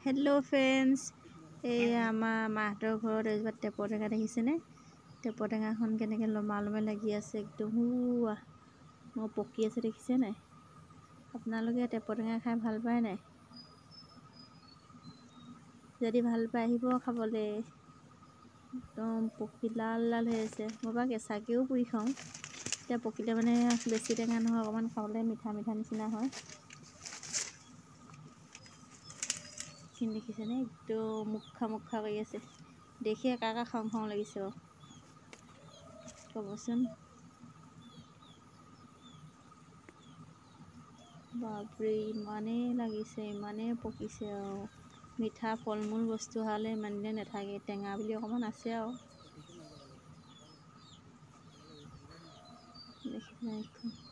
hello friends माहतर घर taper टेঙा देखिছেনে taper टेঙাখন কেনেকৈ লমা লমে লাগি আছে একদম হুৱা মই পকি আছে দেখিছে নাই আপোনালোকে টেपर টেঙা খাই ভাল পায় নাই যদি ভাল পায় আহিব খাবলৈ একদম পকি লাল লাল হৈ আছে মই বা কেঁচাকেও পুৰি খাওঁ এতিয়া পকিলে মানে বেছি টেঙা নহয় অকণমান খাবলৈ মিঠা মিঠা নিচিনা হয় দেখিছেনে একদম মুখা মুখা কৰি আছে দেখি একা খাওঁ খাওঁ লাগিছে ক'বচোন বাপৰে ইমানেই লাগিছে ইমানেই পকিছে আৰু মিঠা ফল মূল বস্তু হ'লে ইমান দিনে নাথাকে টেঙা বুলি অকণমান আছে আৰু দেখিছেনে